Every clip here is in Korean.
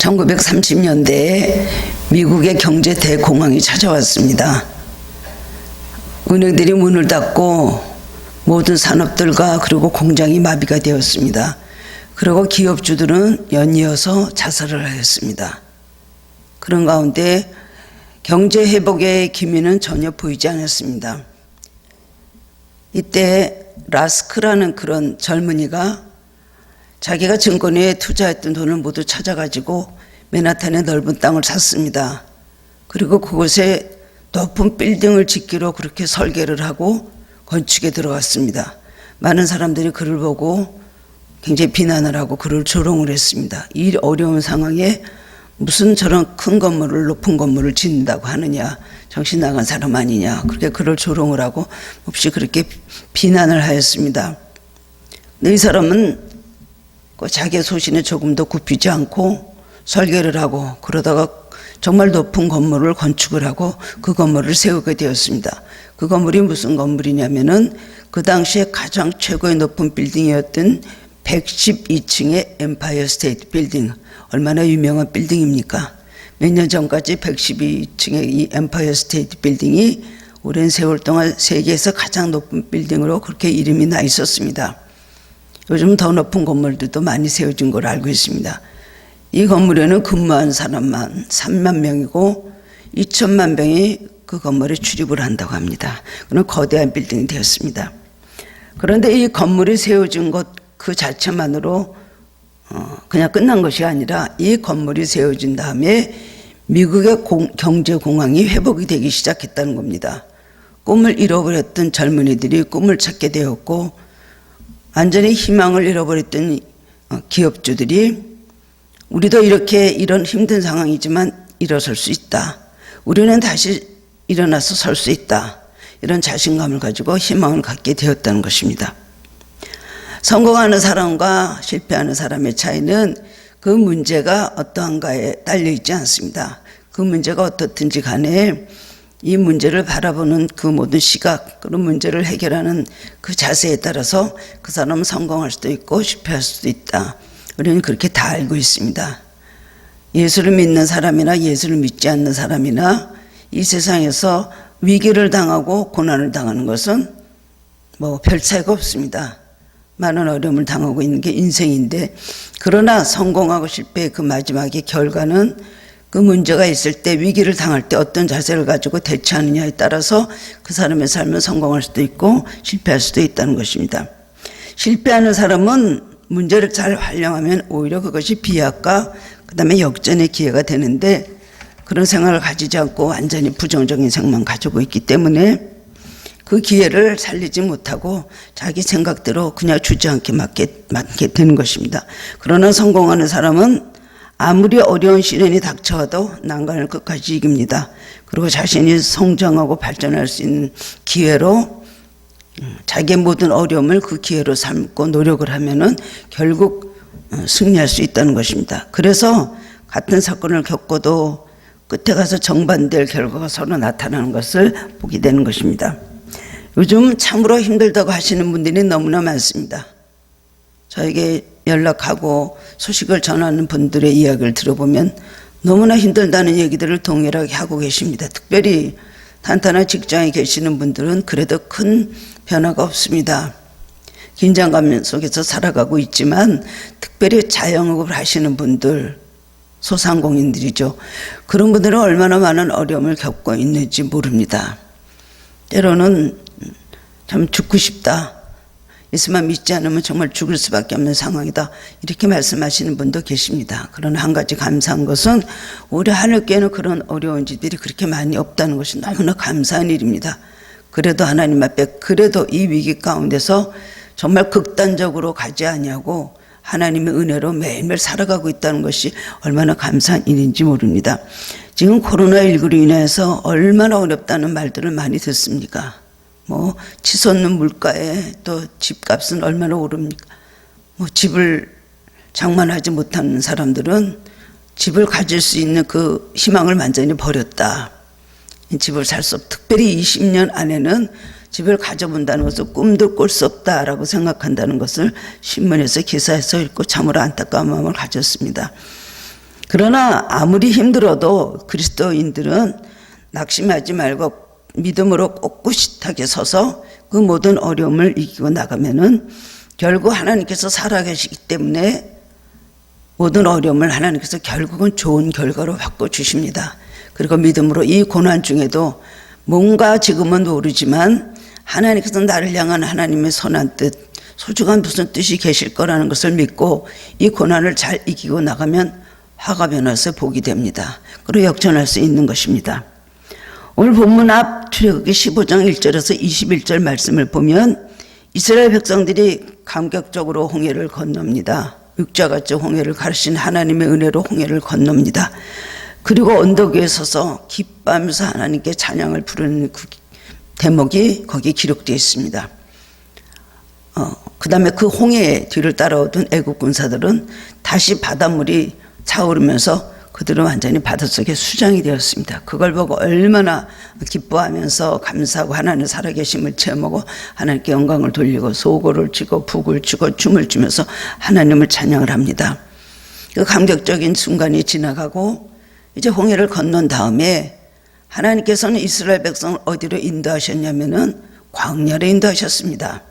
1930년대에 미국의 경제 대공황이 찾아왔습니다. 은행들이 문을 닫고 모든 산업들과 그리고 공장이 마비가 되었습니다. 그리고 기업주들은 연이어서 자살을 하였습니다. 그런 가운데 경제 회복의 기미는 전혀 보이지 않았습니다. 이때 라스크라는 그런 젊은이가 자기가 증권에 투자했던 돈을 모두 찾아가지고 맨하탄의 넓은 땅을 샀습니다. 그리고 그곳에 높은 빌딩을 짓기로 그렇게 설계를 하고 건축에 들어갔습니다. 많은 사람들이 그를 보고 굉장히 비난을 하고 그를 조롱을 했습니다. 이 어려운 상황에 무슨 저런 큰 건물을, 높은 건물을 짓는다고 하느냐, 정신 나간 사람 아니냐, 그렇게 그를 조롱을 하고 몹시 그렇게 비난을 하였습니다. 이 사람은 자기의 소신에 조금도 굽히지 않고 설계를 하고 그러다가 정말 높은 건물을 건축을 하고 그 건물을 세우게 되었습니다. 그 건물이 무슨 건물이냐면은 그 당시에 가장 최고의 높은 빌딩이었던 112층의 엠파이어 스테이트 빌딩. 얼마나 유명한 빌딩입니까? 몇 년 전까지 112층의 이 엠파이어 스테이트 빌딩이 오랜 세월 동안 세계에서 가장 높은 빌딩으로 그렇게 이름이 나 있었습니다. 요즘 더 높은 건물들도 많이 세워진 걸 알고 있습니다. 이 건물에는 근무한 사람만 3만 명이고 2천만 명이 그 건물에 출입을 한다고 합니다. 그런 거대한 빌딩이 되었습니다. 그런데 이 건물이 세워진 것 그 자체만으로 그냥 끝난 것이 아니라 이 건물이 세워진 다음에 미국의 경제공황이 회복이 되기 시작했다는 겁니다. 꿈을 잃어버렸던 젊은이들이 꿈을 찾게 되었고 완전히 희망을 잃어버렸던 기업주들이 우리도 이렇게 이런 힘든 상황이지만 일어설 수 있다. 우리는 다시 일어나서 설 수 있다. 이런 자신감을 가지고 희망을 갖게 되었다는 것입니다. 성공하는 사람과 실패하는 사람의 차이는 그 문제가 어떠한가에 달려있지 않습니다. 그 문제가 어떻든지 간에 이 문제를 바라보는 그 모든 시각, 그런 문제를 해결하는 그 자세에 따라서 그 사람은 성공할 수도 있고 실패할 수도 있다. 우리는 그렇게 다 알고 있습니다. 예수를 믿는 사람이나 예수를 믿지 않는 사람이나 이 세상에서 위기를 당하고 고난을 당하는 것은 뭐 별 차이가 없습니다. 많은 어려움을 당하고 있는 게 인생인데, 그러나 성공하고 실패의 그 마지막의 결과는 그 문제가 있을 때, 위기를 당할 때 어떤 자세를 가지고 대처하느냐에 따라서 그 사람의 삶은 성공할 수도 있고 실패할 수도 있다는 것입니다. 실패하는 사람은 문제를 잘 활용하면 오히려 그것이 비약과 그 다음에 역전의 기회가 되는데, 그런 생각을 가지지 않고 완전히 부정적인 생각만 가지고 있기 때문에 그 기회를 살리지 못하고 자기 생각대로 그냥 주저앉게 맞게 되는 것입니다. 그러나 성공하는 사람은 아무리 어려운 시련이 닥쳐와도 난관을 끝까지 이깁니다. 그리고 자신이 성장하고 발전할 수 있는 기회로 자기의 모든 어려움을 그 기회로 삼고 노력을 하면은 결국 승리할 수 있다는 것입니다. 그래서 같은 사건을 겪어도 끝에 가서 정반대의 결과가 서로 나타나는 것을 보게 되는 것입니다. 요즘 참으로 힘들다고 하시는 분들이 너무나 많습니다. 저에게 연락하고 소식을 전하는 분들의 이야기를 들어보면 너무나 힘들다는 얘기들을 동일하게 하고 계십니다. 특별히 탄탄한 직장에 계시는 분들은 그래도 큰 변화가 없습니다. 긴장감 속에서 살아가고 있지만 특별히 자영업을 하시는 분들, 소상공인들이죠. 그런 분들은 얼마나 많은 어려움을 겪고 있는지 모릅니다. 때로는 참 죽고 싶다. 예수만 믿지 않으면 정말 죽을 수밖에 없는 상황이다. 이렇게 말씀하시는 분도 계십니다. 그러나 한 가지 감사한 것은 우리 하늘께는 그런 어려운 일들이 그렇게 많이 없다는 것이 너무나 감사한 일입니다. 그래도 하나님 앞에 그래도 이 위기 가운데서 정말 극단적으로 가지 아니하고 하나님의 은혜로 매일매일 살아가고 있다는 것이 얼마나 감사한 일인지 모릅니다. 지금 코로나19로 인해서 얼마나 어렵다는 말들을 많이 듣습니까? 뭐 치솟는 물가에 또 집값은 얼마나 오릅니까? 뭐 집을 장만하지 못하는 사람들은 집을 가질 수 있는 그 희망을 완전히 버렸다. 집을 살 수 없다. 특별히 20년 안에는 집을 가져본다는 것을 꿈도 꿀 수 없다라고 생각한다는 것을 신문에서 기사에서 읽고 참으로 안타까운 마음을 가졌습니다. 그러나 아무리 힘들어도 그리스도인들은 낙심하지 말고 믿음으로 꼿꼿하게 서서 그 모든 어려움을 이기고 나가면은 결국 하나님께서 살아계시기 때문에 모든 어려움을 하나님께서 결국은 좋은 결과로 바꿔주십니다. 그리고 믿음으로 이 고난 중에도 뭔가 지금은 모르지만 하나님께서 나를 향한 하나님의 선한 뜻, 소중한 무슨 뜻이 계실 거라는 것을 믿고 이 고난을 잘 이기고 나가면 화가 변해서 복이 됩니다. 그리고 역전할 수 있는 것입니다. 오늘 본문 앞 출애굽기 15장 1절에서 21절 말씀을 보면 이스라엘 백성들이 감격적으로 홍해를 건넙니다. 육자같이 홍해를 가르신 하나님의 은혜로 홍해를 건넙니다. 그리고 언덕 위에 서서 기뻐하면서 하나님께 찬양을 부르는 그 대목이 거기에 기록되어 있습니다. 그 다음에 그 홍해 뒤를 따라오던 애국 군사들은 다시 바닷물이 차오르면서 그들은 완전히 바닷속에 수장이 되었습니다. 그걸 보고 얼마나 기뻐하면서 감사하고 하나님의 살아계심을 체험하고 하나님께 영광을 돌리고 소고를 치고 북을 치고 춤을 추면서 하나님을 찬양을 합니다. 그 감격적인 순간이 지나가고 이제 홍해를 건넌 다음에 하나님께서는 이스라엘 백성을 어디로 인도하셨냐면은 광야로 인도하셨습니다.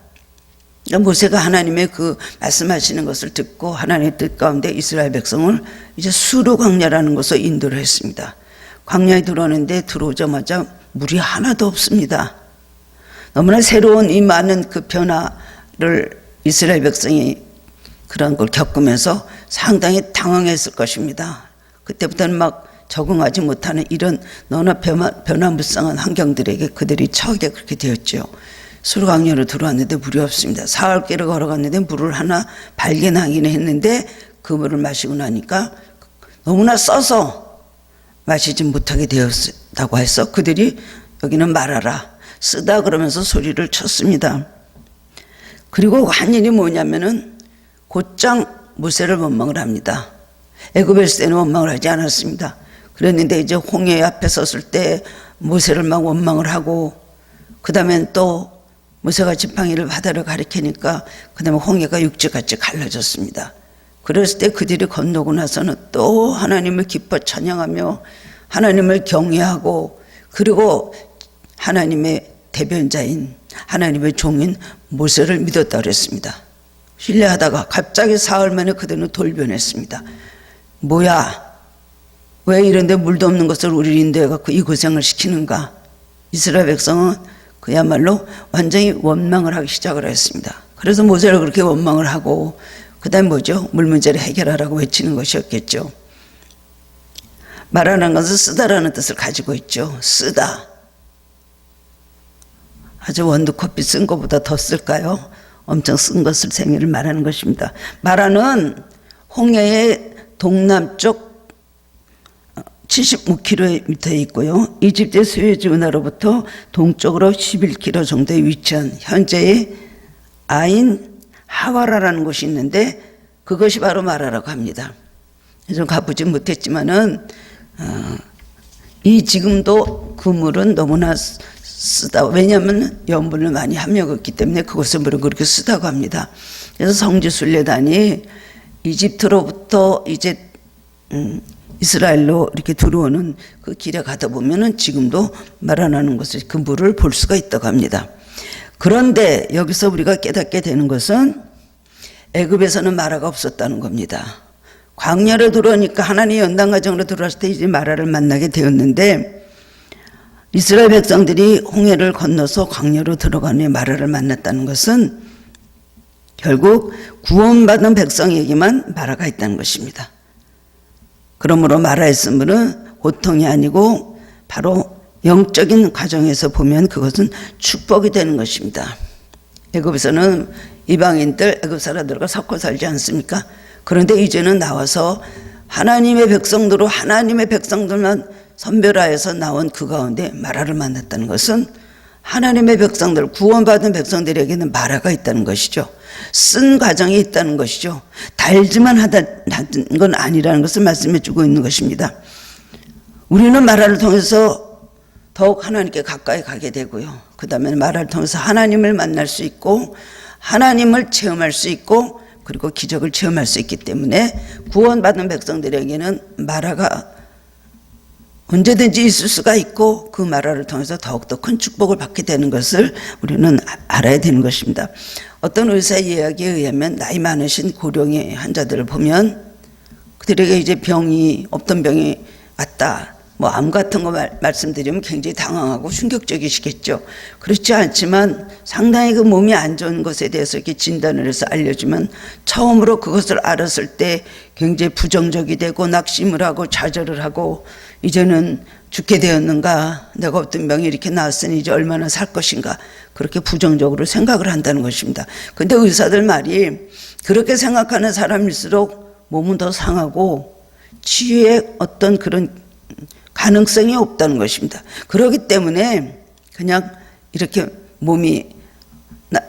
그러니까 모세가 하나님의 그 말씀하시는 것을 듣고 하나님의 뜻 가운데 이스라엘 백성을 이제 수르 광야라는 곳으로 인도를 했습니다. 광야에 들어오는데 들어오자마자 물이 하나도 없습니다. 너무나 새로운 이 많은 그 변화를 이스라엘 백성이 그런 걸 겪으면서 상당히 당황했을 것입니다. 그때부터는 막 적응하지 못하는 이런 너무나 변화무쌍한 환경들에게 그들이 처하게 그렇게 되었죠. 수르광야로 들어왔는데 물이 없습니다. 사흘길을 걸어갔는데 물을 하나 발견하기는 했는데 그 물을 마시고 나니까 너무나 써서 마시지 못하게 되었다고 해서 그들이 여기는 말하라 쓰다 그러면서 소리를 쳤습니다. 그리고 한 일이 뭐냐면은 곧장 모세를 원망을 합니다. 애굽에 있을 때는 원망을 하지 않았습니다. 그랬는데 이제 홍해 앞에 섰을 때 모세를 막 원망을 하고 그 다음엔 또 모세가 지팡이를 바다를 가리키니까 그 다음에 홍해가 육지같이 갈라졌습니다. 그랬을 때 그들이 건너고 나서는 또 하나님을 기뻐 찬양하며 하나님을 경외하고 그리고 하나님의 대변자인 하나님의 종인 모세를 믿었다 그랬습니다. 신뢰하다가 갑자기 사흘 만에 그들은 돌변했습니다. 뭐야? 왜 이런데 물도 없는 것을 우리를 인도해갖고 이 고생을 시키는가? 이스라엘 백성은 그야말로 완전히 원망을 하기 시작을 했습니다. 그래서 모세를 그렇게 원망을 하고 그 다음 뭐죠? 물 문제를 해결하라고 외치는 것이었겠죠. 말하는 것은 쓰다라는 뜻을 가지고 있죠. 쓰다. 아주 원두커피 쓴 것보다 더 쓸까요? 엄청 쓴 것을 생일을 말하는 것입니다. 말하는 홍해의 동남쪽 75km에 있고요. 이집트의 수에즈 운하로부터 동쪽으로 11km 정도에 위치한 현재의 아인 하와라라는 곳이 있는데 그것이 바로 마라라고 합니다. 좀 가보지 못했지만은 이 지금도 그 물은 너무나 쓰다. 왜냐하면 염분을 많이 함유했기 때문에 그곳의 물은 그렇게 쓰다고 합니다. 그래서 성지순례단이 이집트로부터 이제 이스라엘로 이렇게 들어오는 그 길에 가다 보면은 지금도 말아나는 것을 그 물을 볼 수가 있다고 합니다. 그런데 여기서 우리가 깨닫게 되는 것은 애굽에서는 마라가 없었다는 겁니다. 광야로 들어오니까 하나님의 연단과정으로 들어왔을 때 이제 마라를 만나게 되었는데 이스라엘 백성들이 홍해를 건너서 광야로 들어가는 마라를 만났다는 것은 결국 구원받은 백성에게만 마라가 있다는 것입니다. 그러므로 마라의 쓴물은 고통이 아니고 바로 영적인 과정에서 보면 그것은 축복이 되는 것입니다. 애굽에서는 이방인들, 애굽 사람들과 섞어 살지 않습니까? 그런데 이제는 나와서 하나님의 백성들로 하나님의 백성들만 선별하여서 나온 그 가운데 마라를 만났다는 것은 하나님의 백성들, 구원받은 백성들에게는 마라가 있다는 것이죠. 쓴 과정이 있다는 것이죠. 달지만 하던 건 아니라는 것을 말씀해 주고 있는 것입니다. 우리는 마라를 통해서 더욱 하나님께 가까이 가게 되고요. 그 다음에 마라를 통해서 하나님을 만날 수 있고 하나님을 체험할 수 있고 그리고 기적을 체험할 수 있기 때문에 구원받은 백성들에게는 마라가 언제든지 있을 수가 있고 그 마라를 통해서 더욱더 큰 축복을 받게 되는 것을 우리는 알아야 되는 것입니다. 어떤 의사 이야기에 의하면 나이 많으신 고령의 환자들을 보면 그들에게 이제 병이 없던 병이 왔다. 뭐 암 같은 거 말씀드리면 굉장히 당황하고 충격적이시겠죠. 그렇지 않지만 상당히 그 몸이 안 좋은 것에 대해서 이렇게 진단을 해서 알려주면 처음으로 그것을 알았을 때 굉장히 부정적이 되고 낙심을 하고 좌절을 하고 이제는 죽게 되었는가, 내가 없던 병이 이렇게 나왔으니 이제 얼마나 살 것인가, 그렇게 부정적으로 생각을 한다는 것입니다. 근데 의사들 말이 그렇게 생각하는 사람일수록 몸은 더 상하고 치유의 어떤 그런 가능성이 없다는 것입니다. 그렇기 때문에 그냥 이렇게 몸이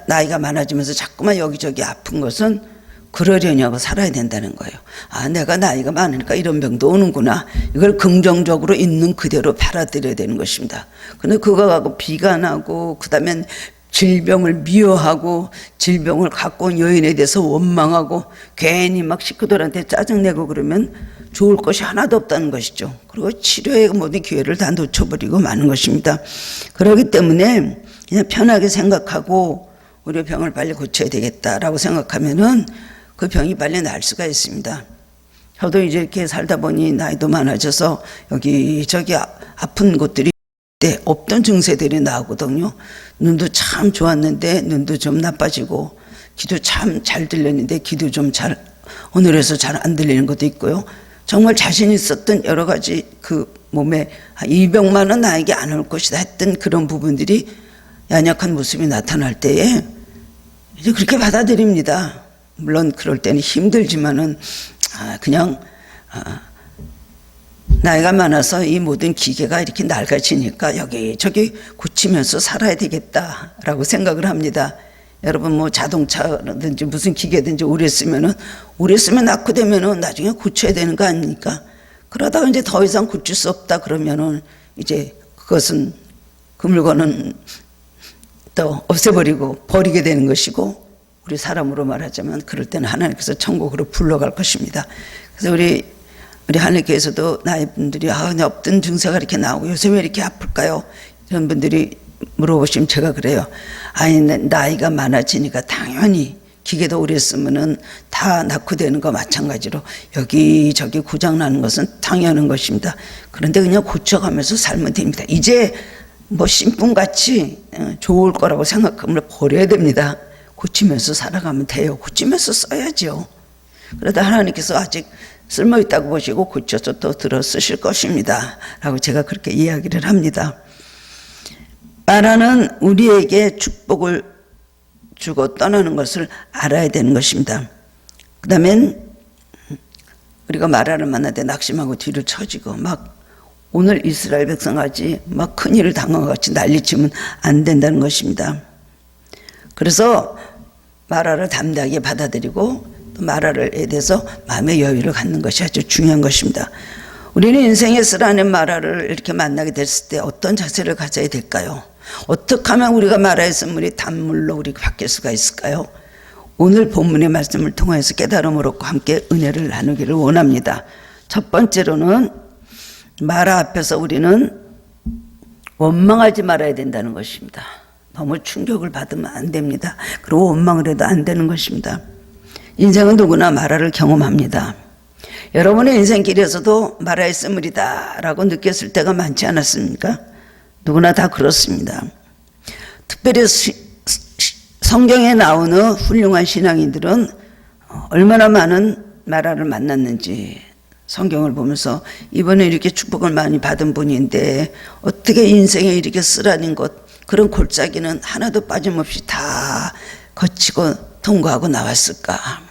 나이가 많아지면서 자꾸만 여기저기 아픈 것은 그러려냐고 살아야 된다는 거예요. 아, 내가 나이가 많으니까 이런 병도 오는구나. 이걸 긍정적으로 있는 그대로 받아들여야 되는 것입니다. 근데 그거 갖고 비관하고 그다음에 질병을 미워하고 질병을 갖고 온 여인에 대해서 원망하고 괜히 막 식구들한테 짜증내고 그러면 좋을 것이 하나도 없다는 것이죠. 그리고 치료의 모든 기회를 다 놓쳐버리고 마는 것입니다. 그렇기 때문에 그냥 편하게 생각하고 우리 병을 빨리 고쳐야 되겠다라고 생각하면은 그 병이 빨리 나을 수가 있습니다. 저도 이제 이렇게 살다 보니 나이도 많아져서 여기저기 아픈 곳들이 없던 증세들이 나오거든요. 눈도 참 좋았는데 눈도 좀 나빠지고, 귀도 참 잘 들렸는데 귀도 좀 잘 오늘에서 잘 안 들리는 것도 있고요. 정말 자신 있었던 여러 가지 그 몸에 이 병만은 나에게 안 올 것이다 했던 그런 부분들이 연약한 모습이 나타날 때에 이제 그렇게 받아들입니다. 물론 그럴 때는 힘들지만은 그냥 나이가 많아서 이 모든 기계가 이렇게 낡아지니까 여기저기 고치면서 살아야 되겠다라고 생각을 합니다. 여러분 뭐 자동차라든지 무슨 기계든지 오래 쓰면 낙후되면은 나중에 고쳐야 되는 거 아닙니까? 그러다가 이제 더 이상 고칠 수 없다 그러면은 이제 그것은 그 물건은 또 없애버리고 버리게 되는 것이고, 우리 사람으로 말하자면 그럴 때는 하나님께서 천국으로 불러갈 것입니다. 그래서 우리 하늘교회에서도 나이 분들이 없던 증세가 이렇게 나오고 요새 왜 이렇게 아플까요? 이런 분들이 물어보시면 제가 그래요. 아니, 나이가 많아지니까 당연히 기계도 오래 쓰면은 다 낙후되는 거 마찬가지로 여기저기 고장나는 것은 당연한 것입니다. 그런데 그냥 고쳐가면서 살면 됩니다. 이제 뭐 신품같이 좋을 거라고 생각하면 버려야 됩니다. 고치면서 살아가면 돼요. 고치면서 써야죠. 그러다 하나님께서 아직 쓸모있다고 보시고 고쳐서 또 들어 쓰실 것입니다 라고 제가 그렇게 이야기를 합니다. 마라는 우리에게 축복을 주고 떠나는 것을 알아야 되는 것입니다. 그 다음엔 우리가 마라를 만날 때 낙심하고 뒤로 처지고 막 오늘 이스라엘 백성같이 막 큰일을 당한 것 같이 난리치면 안 된다는 것입니다. 그래서 마라를 담대하게 받아들이고 또 마라에 대해서 마음의 여유를 갖는 것이 아주 중요한 것입니다. 우리는 인생에 쓰라는 마라를 이렇게 만나게 됐을 때 어떤 자세를 가져야 될까요? 어떻게 하면 우리가 마라의 선물이 단물로 우리가 바뀔 수가 있을까요? 오늘 본문의 말씀을 통해서 깨달음을 얻고 함께 은혜를 나누기를 원합니다. 첫 번째로는 마라 앞에서 우리는 원망하지 말아야 된다는 것입니다. 너무 충격을 받으면 안 됩니다. 그리고 원망을 해도 안 되는 것입니다. 인생은 누구나 마라를 경험합니다. 여러분의 인생길에서도 마라의 쓴물이다 라고 느꼈을 때가 많지 않았습니까? 누구나 다 그렇습니다. 특별히 성경에 나오는 훌륭한 신앙인들은 얼마나 많은 마라를 만났는지 성경을 보면서 이번에 이렇게 축복을 많이 받은 분인데 어떻게 인생에 이렇게 쓰라린 것, 그런 골짜기는 하나도 빠짐없이 다 거치고 통과하고 나왔을까?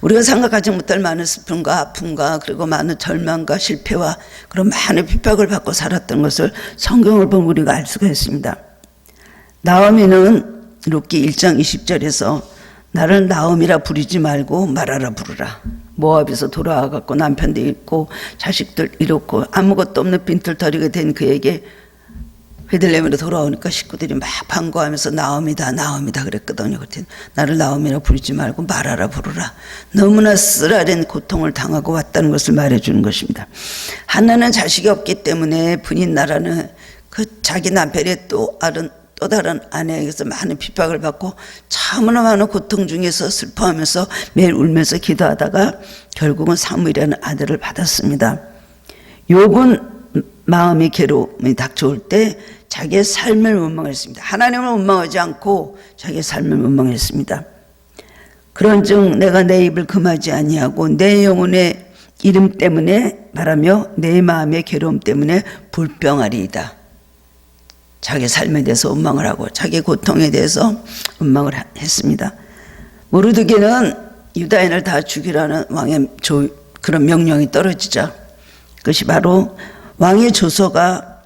우리가 생각하지 못할 많은 슬픔과 아픔과 그리고 많은 절망과 실패와 그런 많은 핍박을 받고 살았던 것을 성경을 보면 우리가 알 수가 있습니다. 나오미는 룻기 1장 20절에서 나를 나오미라 부르지 말고 마라라 부르라. 모압에서 돌아와갖고 남편도 잃고 자식들 잃었고 아무것도 없는 빈털터리가 된 그에게 베들레헴으로 돌아오니까 식구들이 막 반가워하면서 나옴이다 나옴이다 그랬거든요. 그때 나를 나옴이라 부르지 말고 마라라 부르라. 너무나 쓰라린 고통을 당하고 왔다는 것을 말해주는 것입니다. 한나는 자식이 없기 때문에 분인 나라는 그 자기 남편의 또 다른 아내에게서 많은 핍박을 받고 참으나 많은 고통 중에서 슬퍼하면서 매일 울면서 기도하다가 결국은 사무엘이라는 아들을 받았습니다. 욥은 마음의 괴로움이 닥쳐올 때 자기의 삶을 원망했습니다. 하나님을 원망하지 않고 자기의 삶을 원망했습니다. 그런즉 내가 내 입을 금하지 아니하고 내 영혼의 이름 때문에 말하며 내 마음의 괴로움 때문에 불평하리이다. 자기 삶에 대해서 원망을 하고 자기 고통에 대해서 원망을 했습니다. 모르드게는 유다인을 다 죽이라는 왕의 그런 명령이 떨어지자 그것이 바로 왕의 조서가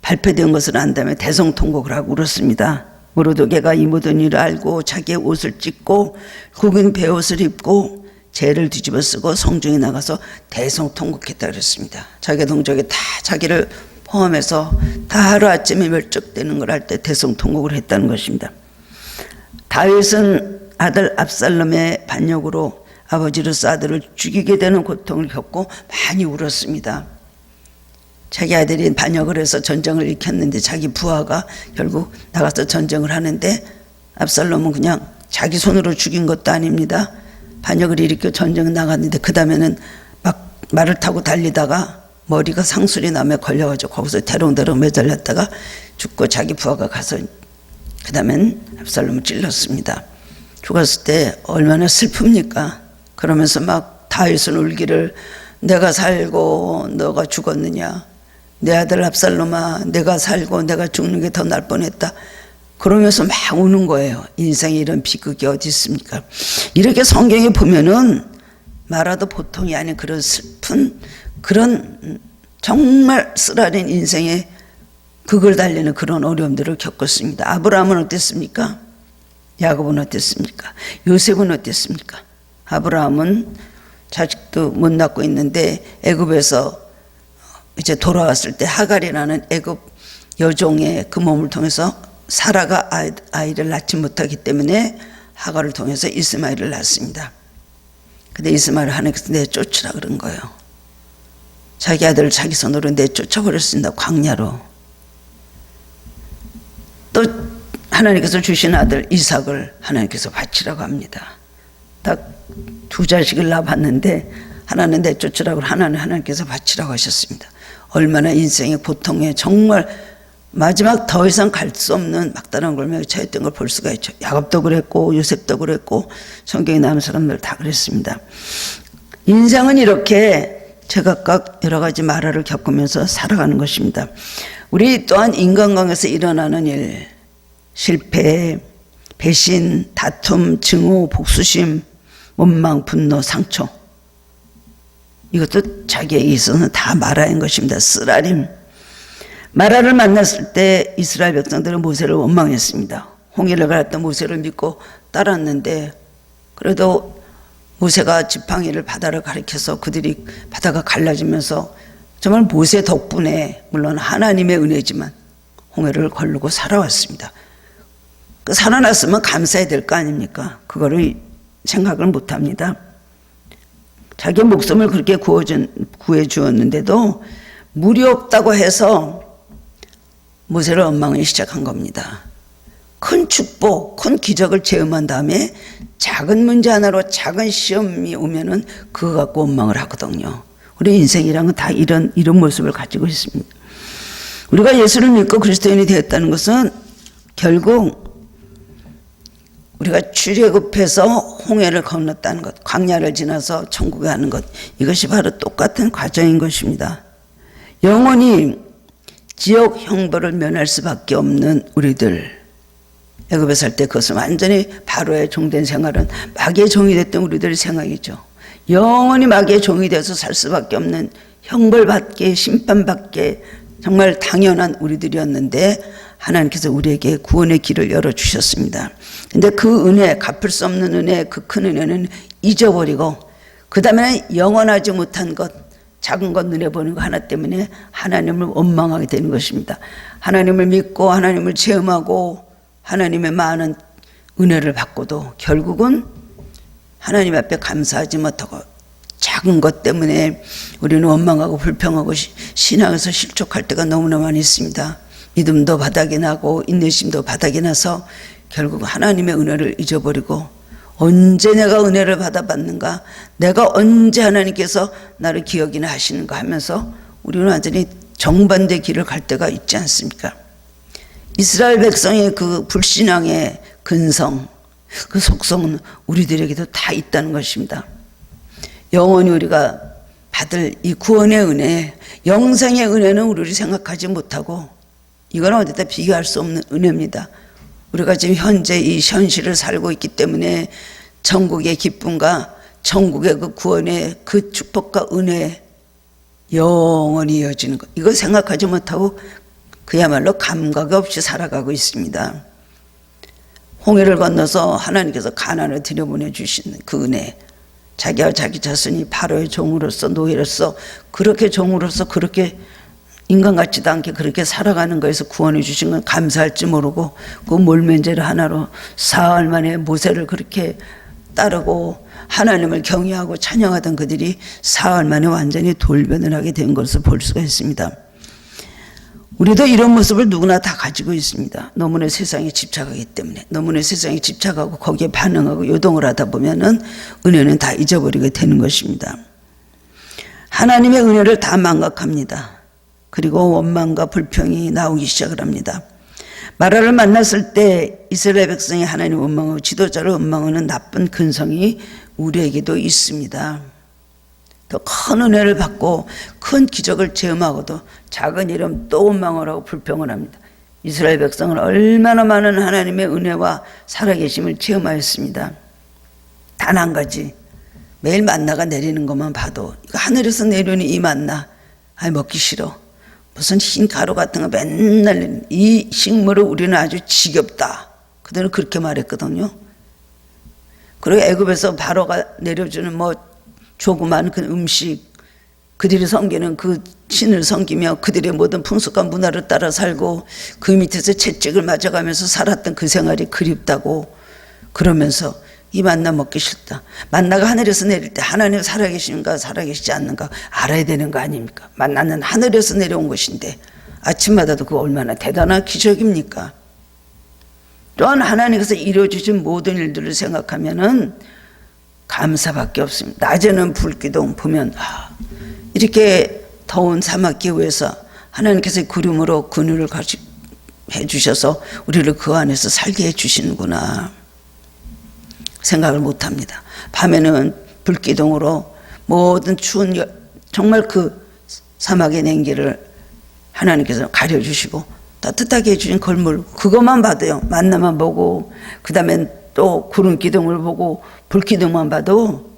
발표된 것을 안 다음에 대성통곡을 하고 울었습니다. 모르드게가 이 모든 일을 알고 자기의 옷을 찢고 굵은 베옷을 입고 죄를 뒤집어 쓰고 성중에 나가서 대성통곡했다 그랬습니다. 자기 동족이 다 자기를 포함해서 다 하루아침에 멸족되는 걸 할 때 대성통곡을 했다는 것입니다. 다윗은 아들 압살롬의 반역으로 아버지로서 아들을 죽이게 되는 고통을 겪고 많이 울었습니다. 자기 아들이 반역을 해서 전쟁을 일으켰는데 자기 부하가 결국 나가서 전쟁을 하는데 압살롬은 그냥 자기 손으로 죽인 것도 아닙니다. 반역을 일으켜 전쟁을 나갔는데 그 다음에는 막 말을 타고 달리다가 머리가 상수리 남에 걸려가지고 거기서 대롱대롱 매달렸다가 죽고 자기 부하가 가서 그 다음엔 압살롬을 찔렀습니다. 죽었을 때 얼마나 슬픕니까? 그러면서 막 다윗은 울기를 내가 살고 너가 죽었느냐, 내 아들 압살롬아 내가 살고 내가 죽는 게 더 날 뻔했다 그러면서 막 우는 거예요. 인생에 이런 비극이 어디 있습니까? 이렇게 성경에 보면은 말아도 보통이 아닌 그런 슬픈 그런 정말 쓰라린 인생에 극을 달리는 그런 어려움들을 겪었습니다. 아브라함은 어땠습니까? 야곱은 어땠습니까? 요셉은 어땠습니까? 아브라함은 자식도 못 낳고 있는데 애굽에서 이제 돌아왔을 때 하갈이라는 애굽 여종의 그 몸을 통해서 사라가 아이를 낳지 못하기 때문에 하갈을 통해서 이스마엘을 낳습니다. 근데 이스마엘을 하나님께서 내쫓으라 그런 거예요. 자기 아들을 자기 손으로 내쫓아버렸습니다. 광야로. 또 하나님께서 주신 아들 이삭을 하나님께서 바치라고 합니다. 딱 두 자식을 낳아봤는데 하나는 내쫓으라고 하나님께서 바치라고 하셨습니다. 얼마나 인생의 고통에 정말 마지막 더 이상 갈 수 없는 막다른 골목에 처했던 걸 볼 수가 있죠. 야곱도 그랬고 요셉도 그랬고 성경에 나오는 사람들 다 그랬습니다. 인생은 이렇게 제각각 여러 가지 말화를 겪으면서 살아가는 것입니다. 우리 또한 인간관계에서 일어나는 일, 실패, 배신, 다툼, 증오, 복수심, 원망, 분노, 상처, 이것도 자기에 있어서는 다 마라인 것입니다. 쓰라림. 마라를 만났을 때 이스라엘 백성들은 모세를 원망했습니다. 홍해를 갈았던 모세를 믿고 따랐는데 그래도 모세가 지팡이를 바다를 가리켜서 그들이 바다가 갈라지면서 정말 모세 덕분에 물론 하나님의 은혜지만 홍해를 걸르고 살아왔습니다. 그 살아났으면 감사해야 될 거 아닙니까? 그거를 생각을 못합니다. 자기 목숨을 그렇게 구해 주었는데도 물이 없다고 해서 모세를 원망하기 시작한 겁니다. 큰 축복, 큰 기적을 체험한 다음에 작은 문제 하나로 작은 시험이 오면은 그거 갖고 원망을 하거든요. 우리 인생이란 건 다 이런 모습을 가지고 있습니다. 우리가 예수를 믿고 그리스도인이 되었다는 것은 결국 우리가 출애굽해서 홍해를 건넜다는 것, 광야를 지나서 천국에 가는 것, 이것이 바로 똑같은 과정인 것입니다. 영원히 지옥 형벌을 면할 수밖에 없는 우리들, 애굽에 살 때 그것은 완전히 바로의 종된 생활은 마귀의 종이 됐던 우리들의 생활이죠. 영원히 마귀의 종이 돼서 살 수밖에 없는 형벌받게 심판받게 정말 당연한 우리들이었는데 하나님께서 우리에게 구원의 길을 열어주셨습니다. 근데 그 은혜, 갚을 수 없는 은혜, 그 큰 은혜는 잊어버리고 그 다음에는 영원하지 못한 것, 작은 것 눈에 보는 거 하나 때문에 하나님을 원망하게 되는 것입니다. 하나님을 믿고 하나님을 체험하고 하나님의 많은 은혜를 받고도 결국은 하나님 앞에 감사하지 못하고 작은 것 때문에 우리는 원망하고 불평하고 신앙에서 실족할 때가 너무나 많이 있습니다. 믿음도 바닥이 나고 인내심도 바닥이 나서 결국 하나님의 은혜를 잊어버리고 언제 내가 은혜를 받아봤는가, 내가 언제 하나님께서 나를 기억이나 하시는가 하면서 우리는 완전히 정반대 길을 갈 때가 있지 않습니까? 이스라엘 백성의 그 불신앙의 근성, 그 속성은 우리들에게도 다 있다는 것입니다. 영원히 우리가 받을 이 구원의 은혜, 영생의 은혜는 우리를 생각하지 못하고 이거는 어디다 비교할 수 없는 은혜입니다. 우리가 지금 현재 이 현실을 살고 있기 때문에 천국의 기쁨과 천국의 그 구원의 그 축복과 은혜 영원히 이어지는 것, 이거 생각하지 못하고 그야말로 감각 없이 살아가고 있습니다. 홍해를 건너서 하나님께서 가나안을 들여보내 주시는 그 은혜, 자기와 자기 자손이 바로의 종으로서 노예로서 그렇게 종으로서 그렇게 인간 같지도 않게 그렇게 살아가는 거에서 구원해 주신 건 감사할 줄 모르고 그 몰면제를 하나로 사흘 만에 모세를 그렇게 따르고 하나님을 경외하고 찬양하던 그들이 사흘 만에 완전히 돌변을 하게 된 것을 볼 수가 있습니다. 우리도 이런 모습을 누구나 다 가지고 있습니다. 너무나 세상에 집착하기 때문에, 너무나 세상에 집착하고 거기에 반응하고 요동을 하다 보면은 은혜는 다 잊어버리게 되는 것입니다. 하나님의 은혜를 다 망각합니다. 그리고 원망과 불평이 나오기 시작을 합니다. 마라를 만났을 때 이스라엘 백성이 하나님 원망하고 지도자를 원망하는 나쁜 근성이 우리에게도 있습니다. 더 큰 은혜를 받고 큰 기적을 체험하고도 작은 일은 또 원망을 하고 불평을 합니다. 이스라엘 백성은 얼마나 많은 하나님의 은혜와 살아계심을 체험하였습니다. 단 한 가지, 매일 만나가 내리는 것만 봐도 이거 하늘에서 내려오는 이 만나, 먹기 싫어. 무슨 흰 가루 같은 거 맨날, 이 식물을 우리는 아주 지겹다. 그들은 그렇게 말했거든요. 그리고 애굽에서 바로가 내려주는 조그만 그 음식, 그들이 섬기는 그 신을 섬기며 그들의 모든 풍습과 문화를 따라 살고 그 밑에서 채찍을 맞아가면서 살았던 그 생활이 그립다고 그러면서 이 만나 먹기 싫다. 만나가 하늘에서 내릴 때 하나님 살아계신가 살아계시지 않는가 알아야 되는 거 아닙니까? 만나는 하늘에서 내려온 것인데 아침마다도 그거 얼마나 대단한 기적입니까? 또한 하나님께서 이루어주신 모든 일들을 생각하면은 감사밖에 없습니다. 낮에는 불기둥 보면 이렇게 더운 사막 기후에서 하나님께서 구름으로 그늘을 해주셔서 우리를 그 안에서 살게 해주시는구나 생각을 못합니다. 밤에는 불기둥으로 모든 추운 정말 그 사막의 냉기를 하나님께서 가려주시고 따뜻하게 해주신 걸물, 그것만 봐도요, 만나만 보고 그 다음엔 또 구름 기둥을 보고 불기둥만 봐도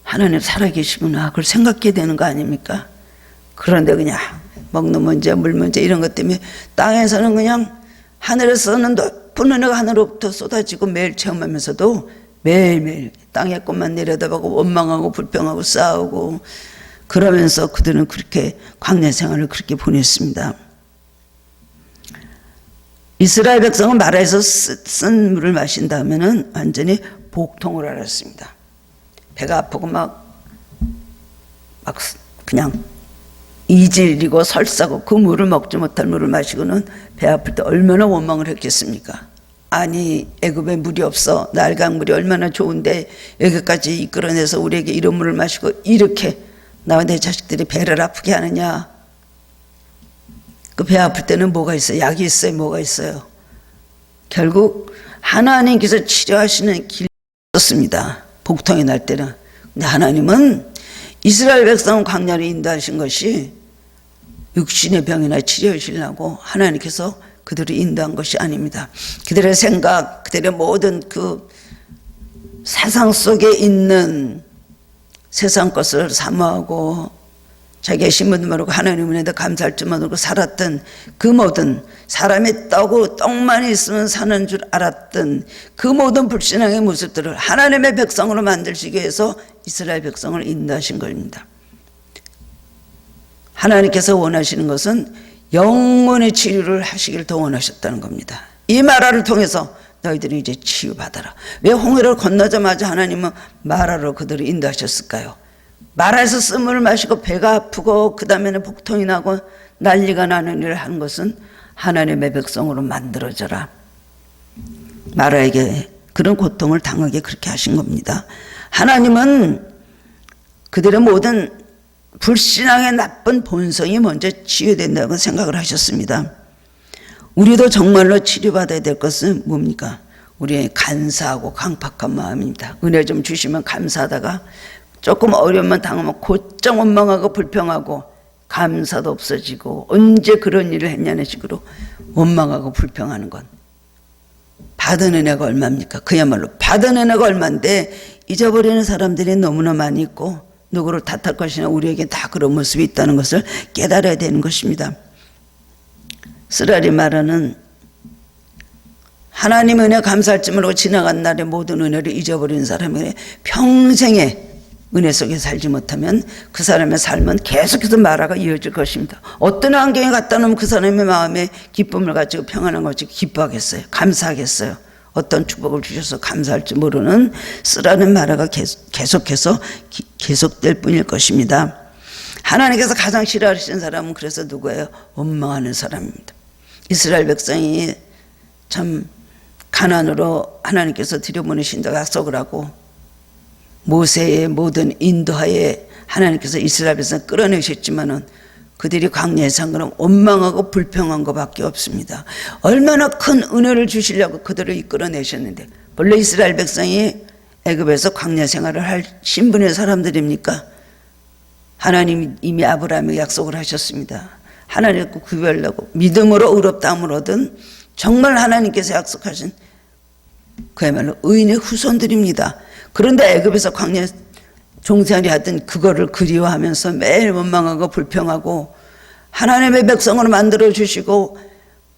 하나님 살아계시구나 그걸 생각해야 되는 거 아닙니까? 그런데 그냥 먹는 문제, 물 문제 이런 것 때문에 땅에서는 그냥 하늘에서는 높은 은혜가 하늘로부터 쏟아지고 매일 체험하면서도 매일매일 땅의 것만 내려다보고 원망하고 불평하고 싸우고 그러면서 그들은 그렇게 광야 생활을 그렇게 보냈습니다. 이스라엘 백성은 마라에서 쓴 물을 마신 다음에는 완전히 복통을 앓았습니다. 배가 아프고 막 그냥 이질이고 설사고 그 물을 먹지 못할 물을 마시고는 배 아플 때 얼마나 원망을 했겠습니까? 아니 애굽에 물이 없어, 날강물이 얼마나 좋은데 여기까지 이끌어내서 우리에게 이런 물을 마시고 이렇게 나와 내 자식들이 배를 아프게 하느냐. 그 배 아플 때는 뭐가 있어요? 약이 있어요? 뭐가 있어요? 결국 하나님께서 치료하시는 길이 없었습니다. 복통이 날 때는. 근데 하나님은 이스라엘 백성을 광야로 인도하신 것이 육신의 병이나 치료하시려고 하나님께서 그들을 인도한 것이 아닙니다. 그들의 생각, 그들의 모든 그 사상 속에 있는 세상 것을 사모하고 자기의 신분도 모르고 하나님 은혜도 감사할 줄 모르고 살았던 그 모든 사람의 떡만 있으면 사는 줄 알았던 그 모든 불신앙의 모습들을 하나님의 백성으로 만들시기 위해서 이스라엘 백성을 인도하신 겁니다. 하나님께서 원하시는 것은 영혼의 치유를 하시기를 더 원하셨다는 겁니다. 이 마라를 통해서 너희들이 이제 치유받아라. 왜 홍해를 건너자마자 하나님은 마라로 그들을 인도하셨을까요? 마라에서 쓴물을 마시고 배가 아프고 그 다음에는 복통이 나고 난리가 나는 일을 하는 것은 하나님의 백성으로 만들어져라. 마라에게 그런 고통을 당하게 그렇게 하신 겁니다. 하나님은 그들의 모든 불신앙의 나쁜 본성이 먼저 치유된다고 생각을 하셨습니다. 우리도 정말로 치료받아야 될 것은 뭡니까? 우리의 간사하고 강팍한 마음입니다. 은혜 좀 주시면 감사하다가 조금 어려움만 당하면 곧장 원망하고 불평하고 감사도 없어지고 언제 그런 일을 했냐는 식으로 원망하고 불평하는 건 받은 은혜가 얼마입니까? 그야말로 받은 은혜가 얼마인데 잊어버리는 사람들이 너무나 많이 있고 누구를 탓할 것이나 우리에게 다 그런 모습이 있다는 것을 깨달아야 되는 것입니다. 쓰라리 마라는 하나님 은혜 감사할 줄 모르고 지나간 날의 모든 은혜를 잊어버리는 사람에게 평생의 은혜 속에 살지 못하면 그 사람의 삶은 계속해서 마라가 이어질 것입니다. 어떤 환경에 갖다 놓으면 그 사람의 마음에 기쁨을 가지고 평안한 것을 기뻐하겠어요? 감사하겠어요? 어떤 축복을 주셔서 감사할 줄 모르는 쓰라는 마라가 계속해서 계속될 뿐일 것입니다. 하나님께서 가장 싫어하시는 사람은 그래서 누구예요? 원망하는 사람입니다. 이스라엘 백성이 참 가나안으로 하나님께서 들여보내신다고 약속을 하고 모세의 모든 인도하에 하나님께서 이스라엘 백성을 끌어내셨지만은 그들이 광야에 산 것은 원망하고 불평한 것밖에 없습니다. 얼마나 큰 은혜를 주시려고 그들을 이끌어내셨는데 본래 이스라엘 백성이 애굽에서 광야 생활을 할 신분의 사람들입니까? 하나님이 이미 아브라함에게 약속을 하셨습니다. 하나님과 구별하고 믿음으로 의롭다함을 얻은 정말 하나님께서 약속하신 그야말로 의인의 후손들입니다. 그런데 애굽에서 광야 종살이 하던 그거를 그리워하면서 매일 원망하고 불평하고 하나님의 백성으로 만들어 주시고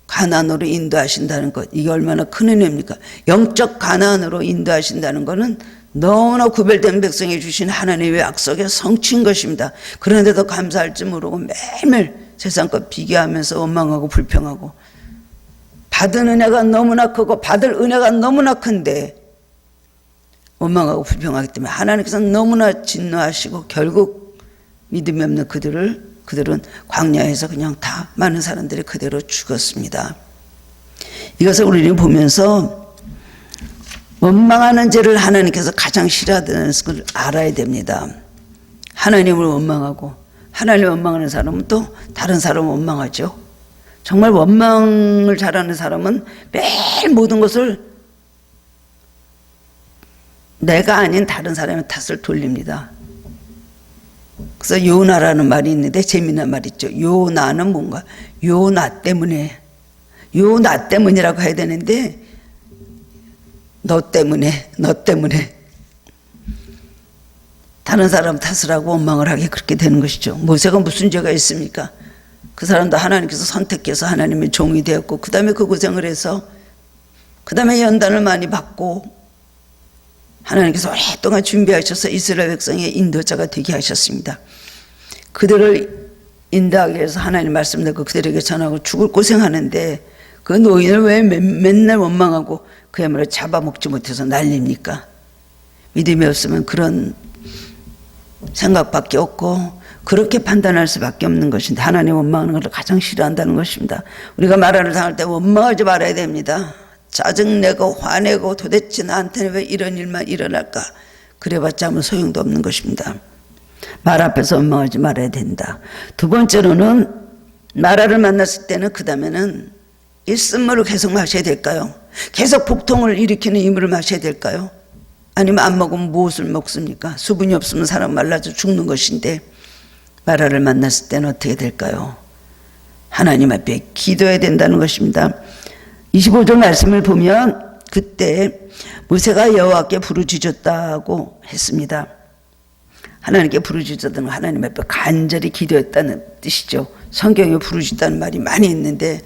가나안으로 인도하신다는 것, 이게 얼마나 큰 은혜입니까? 영적 가나안으로 인도하신다는 것은 너무나 구별된 백성에 주신 하나님의 약속의 성취인 것입니다. 그런데도 감사할 줄 모르고 매일매일 세상과 비교하면서 원망하고 불평하고 받은 은혜가 너무나 크고 받을 은혜가 너무나 큰데 원망하고 불평하기 때문에 하나님께서는 너무나 진노하시고 결국 믿음이 없는 그들은 광야에서 그냥 다 많은 사람들이 그대로 죽었습니다. 이것을 우리는 보면서 원망하는 죄를 하나님께서 가장 싫어하는 것을 알아야 됩니다. 하나님을 원망하고 하나님을 원망하는 사람은 또 다른 사람을 원망하죠. 정말 원망을 잘하는 사람은 매일 모든 것을 내가 아닌 다른 사람의 탓을 돌립니다. 그래서 요나라는 말이 있는데 재미난 말 있죠. 요나는 뭔가 요나 때문에 요나 때문이라고 해야 되는데 너 때문에 다른 사람 탓을 하고 원망을 하게 그렇게 되는 것이죠. 모세가 무슨 죄가 있습니까? 그 사람도 하나님께서 선택해서 하나님의 종이 되었고 그 다음에 그 고생을 해서 그 다음에 연단을 많이 받고 하나님께서 오랫동안 준비하셔서 이스라엘 백성의 인도자가 되게 하셨습니다. 그들을 인도하기 위해서 하나님 말씀 듣고 그들에게 전하고 죽을 고생하는데 그 노인을 왜 맨날 원망하고 그야말로 잡아먹지 못해서 난립니까? 믿음이 없으면 그런 생각밖에 없고 그렇게 판단할 수밖에 없는 것인데 하나님 원망하는 것을 가장 싫어한다는 것입니다. 우리가 마라를 당할 때 원망하지 말아야 됩니다. 짜증내고 화내고 도대체 나한테는 왜 이런 일만 일어날까? 그래봤자 아무 소용도 없는 것입니다. 말 앞에서 원망하지 말아야 된다. 두 번째로는 마라를 만났을 때는 그 다음에는 이 쓴물을 계속 마셔야 될까요? 계속 복통을 일으키는 이 물을 마셔야 될까요? 아니면 안 먹으면 무엇을 먹습니까? 수분이 없으면 사람 말라져 죽는 것인데 마라를 만났을 때는 어떻게 될까요? 하나님 앞에 기도해야 된다는 것입니다. 25절 말씀을 보면 그때 모세가 여호와께 부르짖었다고 했습니다. 하나님께 부르짖었다는 건 하나님 앞에 간절히 기도했다는 뜻이죠. 성경에 부르짖다는 말이 많이 있는데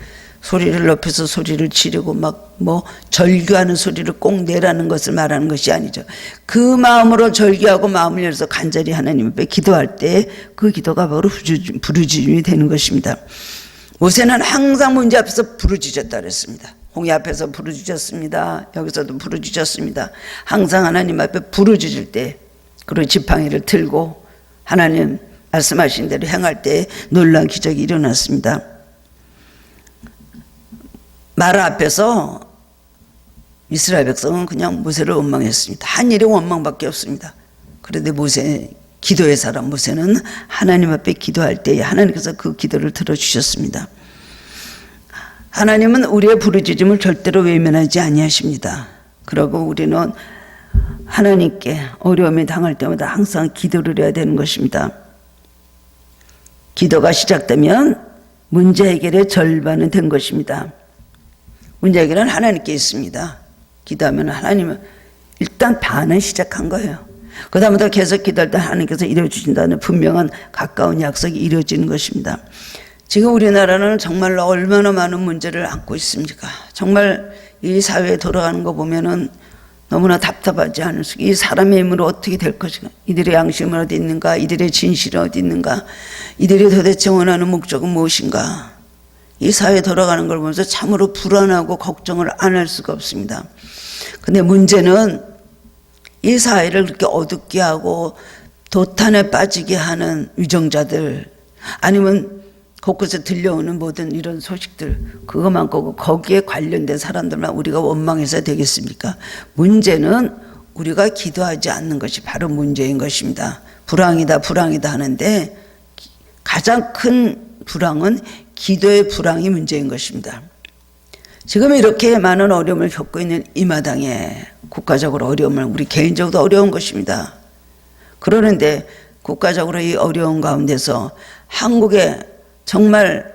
소리를 높여서 소리를 지르고 막 뭐 절규하는 소리를 꼭 내라는 것을 말하는 것이 아니죠. 그 마음으로 절규하고 마음을 열어서 간절히 하나님 앞에 기도할 때 그 기도가 바로 부르짖음이 되는 것입니다. 모세는 항상 문제 앞에서 부르짖었다 그랬습니다. 홍해 앞에서 부르짖었습니다. 여기서도 부르짖었습니다. 항상 하나님 앞에 부르짖을 때, 그리고 지팡이를 들고 하나님 말씀하신 대로 행할 때 놀라운 기적이 일어났습니다. 마라 앞에서 이스라엘 백성은 그냥 모세를 원망했습니다. 한 일이 원망밖에 없습니다. 그런데 모세, 기도의 사람 모세는 하나님 앞에 기도할 때 하나님께서 그 기도를 들어주셨습니다. 하나님은 우리의 부르짖음을 절대로 외면하지 아니하십니다. 그리고 우리는 하나님께 어려움에 당할 때마다 항상 기도를 해야 되는 것입니다. 기도가 시작되면 문제 해결의 절반은 된 것입니다. 문제 해결은 하나님께 있습니다. 기도하면 하나님은 일단 반은 시작한 거예요. 그 다음부터 계속 기도할 때 하나님께서 이루어주신다는 분명한 가까운 약속이 이루어지는 것입니다. 지금 우리나라는 정말로 얼마나 많은 문제를 안고 있습니까? 정말 이 사회에 돌아가는 거 보면은 너무나 답답하지 않을까? 이 사람의 힘으로 어떻게 될 것인가? 이들의 양심은 어디 있는가? 이들의 진실은 어디 있는가? 이들이 도대체 원하는 목적은 무엇인가? 이 사회에 돌아가는 걸 보면서 참으로 불안하고 걱정을 안 할 수가 없습니다. 근데 문제는 이 사회를 그렇게 어둡게 하고 도탄에 빠지게 하는 위정자들, 아니면 곳곳에 들려오는 모든 이런 소식들, 그것만 보고 거기에 관련된 사람들만 우리가 원망해서 되겠습니까? 문제는 우리가 기도하지 않는 것이 바로 문제인 것입니다. 불황이다 불황이다 하는데 가장 큰 불황은 기도의 불황이 문제인 것입니다. 지금 이렇게 많은 어려움을 겪고 있는 이 마당에 국가적으로 어려움을, 우리 개인적으로 어려운 것입니다. 그러는데 국가적으로 이 어려운 가운데서 한국에 정말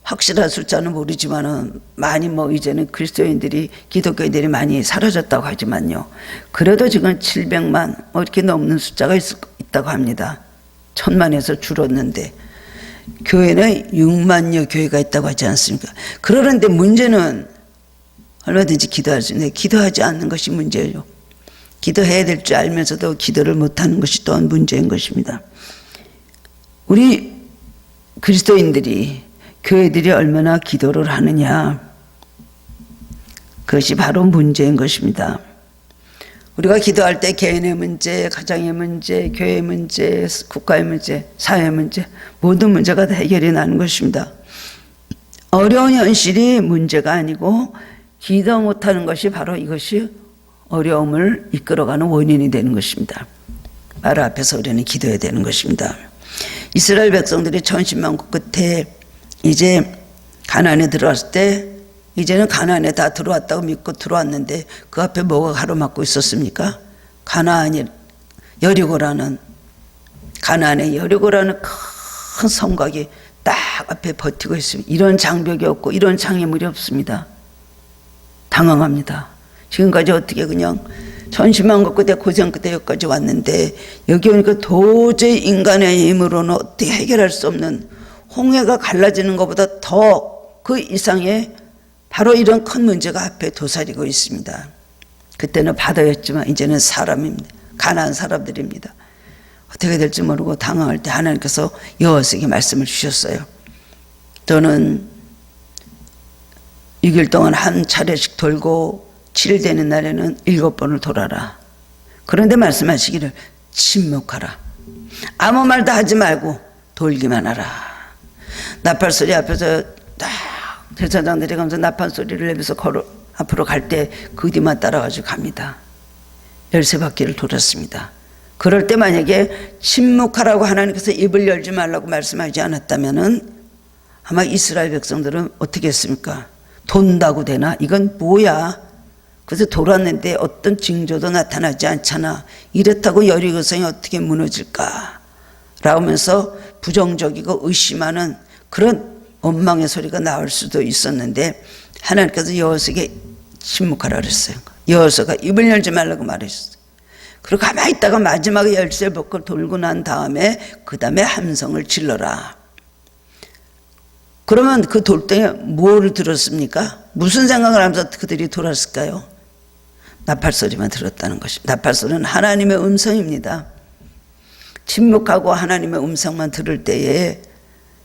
확실한 숫자는 모르지만은 많이 이제는 그리스도인들이, 기독교인들이 많이 사라졌다고 하지만요. 그래도 지금 700만 이렇게 넘는 숫자가 있다고 합니다. 1000만에서 줄었는데 교회는 6만여 교회가 있다고 하지 않습니까? 그러는데 문제는 얼마든지 기도할 수 있는데 기도하지 않는 것이 문제예요. 기도해야 될 줄 알면서도 기도를 못하는 것이 또한 문제인 것입니다. 우리 그리스도인들이, 교회들이 얼마나 기도를 하느냐, 그것이 바로 문제인 것입니다. 우리가 기도할 때 개인의 문제, 가정의 문제, 교회의 문제, 국가의 문제, 사회의 문제, 모든 문제가 다 해결이 나는 것입니다. 어려운 현실이 문제가 아니고 기도 못하는 것이 바로 이것이 어려움을 이끌어가는 원인이 되는 것입니다. 마라 앞에서 우리는 기도해야 되는 것입니다. 이스라엘 백성들이 천신만고 끝에 이제 가나안에 들어왔을 때, 이제는 가나안에 다 들어왔다고 믿고 들어왔는데 그 앞에 뭐가 가로막고 있었습니까? 가나안의 여리고라는 큰 성곽이 딱 앞에 버티고 있습니다. 이런 장벽이 없고 이런 장애물이 없습니다. 당황합니다. 지금까지 어떻게 그냥 천신만고 끝에 고생 끝에 여기까지 왔는데 여기 오니까 도저히 인간의 힘으로는 어떻게 해결할 수 없는, 홍해가 갈라지는 것보다 더 그 이상의 바로 이런 큰 문제가 앞에 도사리고 있습니다. 그때는 바다였지만 이제는 사람입니다. 가나안 사람들입니다. 어떻게 될지 모르고 당황할 때 하나님께서 여호수아에게 말씀을 주셨어요. 너는 6일 동안 한 차례씩 돌고 7일 되는 날에는 7번을 돌아라. 그런데 말씀하시기를 침묵하라. 아무 말도 하지 말고 돌기만 하라. 나팔 소리 앞에서 딱 제사장들이 가면서 나팔 소리를 내면서 앞으로 갈 때 그 뒤만 따라가지고 갑니다. 13바퀴를 돌았습니다. 그럴 때 만약에 침묵하라고 하나님께서 입을 열지 말라고 말씀하지 않았다면은 아마 이스라엘 백성들은 어떻게 했습니까? 돈다고 되나? 이건 뭐야? 그래서 돌았는데 어떤 징조도 나타나지 않잖아. 이렇다고 여리고성이 어떻게 무너질까? 라면서 부정적이고 의심하는 그런 원망의 소리가 나올 수도 있었는데 하나님께서 여호수아에게 침묵하라 그랬어요. 여호수아가 입을 열지 말라고 말했어요. 그리고 가만히 있다가 마지막에 13바퀴를 돌고 난 다음에 그 다음에 함성을 질러라. 그러면 그 돌덩이에 뭘 들었습니까? 무슨 생각을 하면서 그들이 돌았을까요? 나팔 소리만 들었다는 것입니다. 나팔 소리는 하나님의 음성입니다. 침묵하고 하나님의 음성만 들을 때에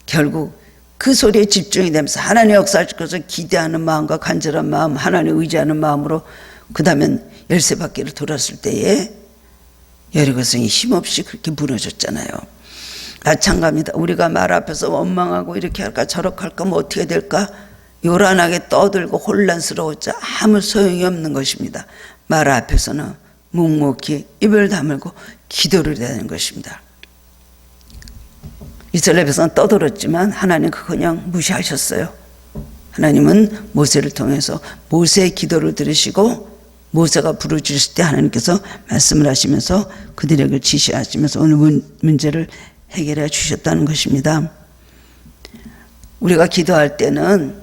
결국 그 소리에 집중이 되면서 하나님 역사하실 것을 기대하는 마음과 간절한 마음, 하나님 의지하는 마음으로 그 다음엔 열세 바퀴를 돌았을 때에 여리고성이 힘없이 그렇게 무너졌잖아요. 마찬가지입니다. 우리가 말 앞에서 원망하고 이렇게 할까 저렇게 할까 뭐 어떻게 될까 요란하게 떠들고 혼란스러웠자 아무 소용이 없는 것입니다. 말 앞에서는 묵묵히 입을 다물고 기도를 해야 하는 것입니다. 이스라엘 백성은 떠들었지만 하나님 그거 그냥 무시하셨어요. 하나님은 모세를 통해서 모세의 기도를 들으시고 모세가 부르짖을 때 하나님께서 말씀을 하시면서 그들에게 지시하시면서 오늘 문제를 해결해 주셨다는 것입니다. 우리가 기도할 때는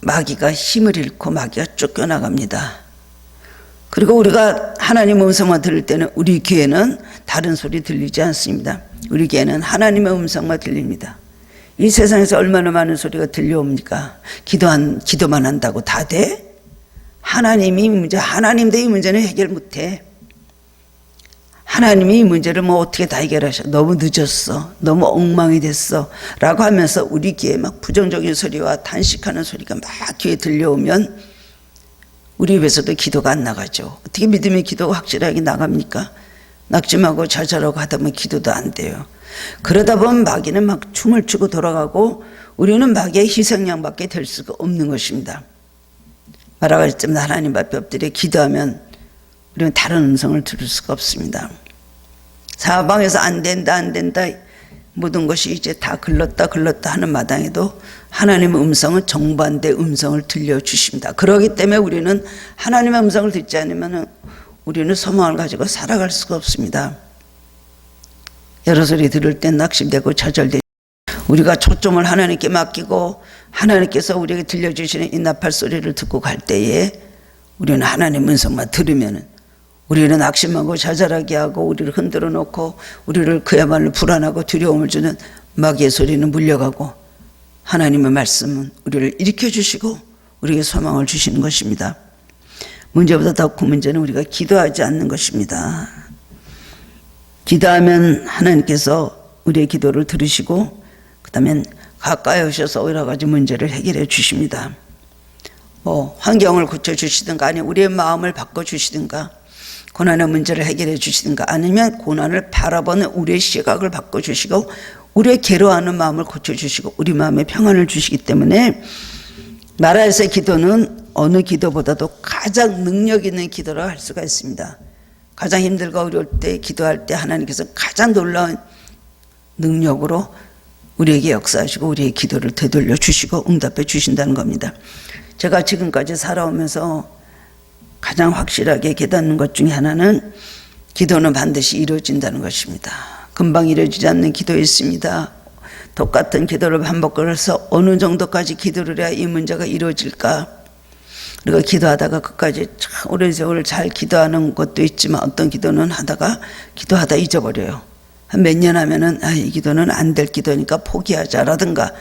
마귀가 힘을 잃고 마귀가 쫓겨나갑니다. 그리고 우리가 하나님 음성만 들을 때는 우리 귀에는 다른 소리 들리지 않습니다. 우리 귀에는 하나님의 음성만 들립니다. 이 세상에서 얼마나 많은 소리가 들려옵니까? 기도만 한다고 다 돼? 하나님이 문제, 하나님도 이 문제는 해결 못해. 하나님이 이 문제를 뭐 어떻게 다 해결하셔? 너무 늦었어. 너무 엉망이 됐어. 라고 하면서 우리 귀에 막 부정적인 소리와 단식하는 소리가 막 귀에 들려오면 우리 입에서도 기도가 안 나가죠. 어떻게 믿음의 기도가 확실하게 나갑니까? 낙심하고 좌절하고 하다 보면 기도도 안 돼요. 그러다 보면 마귀는 막 춤을 추고 돌아가고 우리는 마귀의 희생양밖에 될 수가 없는 것입니다. 말하고 있지만 하나님 앞에 엎드려 기도하면 우리는 다른 음성을 들을 수가 없습니다. 사방에서 안 된다 모든 것이 이제 다 글렀다 하는 마당에도 하나님의 음성은 정반대 음성을 들려주십니다. 그렇기 때문에 우리는 하나님의 음성을 듣지 않으면 우리는 소망을 가지고 살아갈 수가 없습니다. 여러 소리 들을 땐 낙심되고 좌절되고 우리가 초점을 하나님께 맡기고 하나님께서 우리에게 들려주시는 이 나팔 소리를 듣고 갈 때에 우리는 하나님의 음성만 들으면 우리는 낙심하고 좌절하게 하고 우리를 흔들어 놓고 우리를 그야말로 불안하고 두려움을 주는 마귀의 소리는 물려가고 하나님의 말씀은 우리를 일으켜 주시고 우리에게 소망을 주시는 것입니다. 문제보다 더 큰 문제는 우리가 기도하지 않는 것입니다. 기도하면 하나님께서 우리의 기도를 들으시고 그 다음에 가까이 오셔서 여러 가지 문제를 해결해 주십니다. 뭐 환경을 고쳐주시든가 아니면 우리의 마음을 바꿔주시든가 고난의 문제를 해결해 주시든가 아니면 고난을 바라보는 우리의 시각을 바꿔주시고 우리의 괴로워하는 마음을 고쳐주시고 우리 마음에 평안을 주시기 때문에 나라에서의 기도는 어느 기도보다도 가장 능력 있는 기도라 할 수가 있습니다. 가장 힘들고 어려울 때 기도할 때 하나님께서 가장 놀라운 능력으로 우리에게 역사하시고 우리의 기도를 되돌려 주시고 응답해 주신다는 겁니다. 제가 지금까지 살아오면서 가장 확실하게 깨닫는 것 중에 하나는 기도는 반드시 이루어진다는 것입니다. 금방 이루어지지 않는 기도 있습니다. 똑같은 기도를 반복해서 어느 정도까지 기도를 해야 이 문제가 이루어질까? 우리가 기도하다가 끝까지 오랜 세월 잘 기도하는 것도 있지만 어떤 기도는 기도하다 잊어버려요. 한 몇 년 하면은 이 기도는 안 될 기도니까 포기하자라든가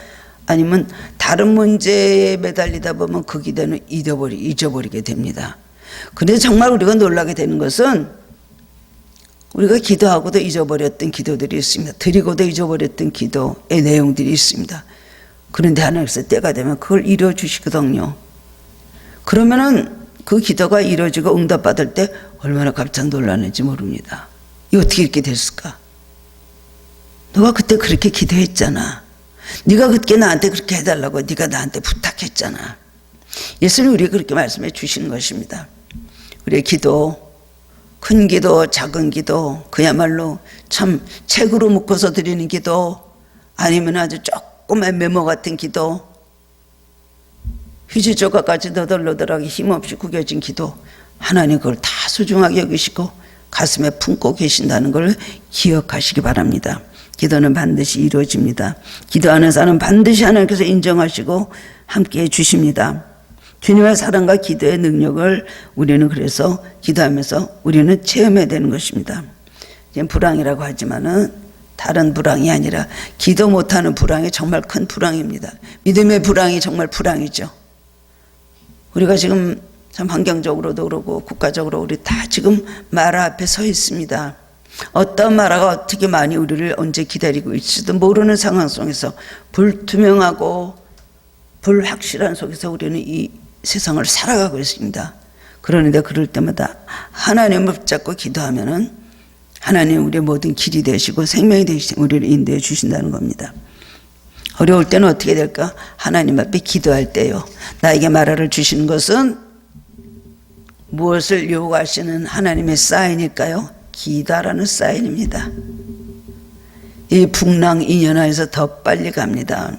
아니면 다른 문제에 매달리다 보면 그 기도는 잊어버리게 됩니다. 그런데 정말 우리가 놀라게 되는 것은 우리가 기도하고도 잊어버렸던 기도들이 있습니다. 드리고도 잊어버렸던 기도의 내용들이 있습니다. 그런데 하나님께서 때가 되면 그걸 이루어 주시거든요. 그러면은 그 기도가 이루어지고 응답받을 때 얼마나 깜짝 놀랐는지 모릅니다. 이거 어떻게 이렇게 됐을까? 너가 그때 그렇게 기도했잖아. 네가 그때 나한테 그렇게 해달라고 네가 나한테 부탁했잖아. 예수님 우리에게 그렇게 말씀해 주시는 것입니다. 우리의 기도, 큰 기도, 작은 기도, 그야말로 참 책으로 묶어서 드리는 기도, 아니면 아주 조그만 메모 같은 기도, 휴지 조각까지 너덜너덜하게 힘없이 구겨진 기도, 하나님 그걸 다 소중하게 여기시고 가슴에 품고 계신다는 걸 기억하시기 바랍니다. 기도는 반드시 이루어집니다. 기도하는 사람은 반드시 하나님께서 인정하시고 함께해 주십니다. 주님의 사랑과 기도의 능력을 우리는 그래서 기도하면서 우리는 체험해야 되는 것입니다. 지금 불황이라고 하지만은 다른 불황이 아니라 기도 못하는 불황이 정말 큰 불황입니다. 믿음의 불황이 정말 불황이죠. 우리가 지금 참 환경적으로도 그러고 국가적으로 우리 다 지금 마라 앞에 서 있습니다. 어떤 마라가 어떻게 많이 우리를 언제 기다리고 있을지도 모르는 상황 속에서 불투명하고 불확실한 속에서 우리는 이 세상을 살아가고 있습니다. 그러는데 그럴 때마다 하나님을 붙잡고 기도하면은 하나님 우리의 모든 길이 되시고 생명이 되시고 우리를 인도해 주신다는 겁니다. 어려울 때는 어떻게 될까? 하나님 앞에 기도할 때요. 나에게 마라를 주시는 것은 무엇을 요구하시는 하나님의 사인일까요? 기다라는 사인입니다. 이 풍랑 인연하에서 더 빨리 갑니다.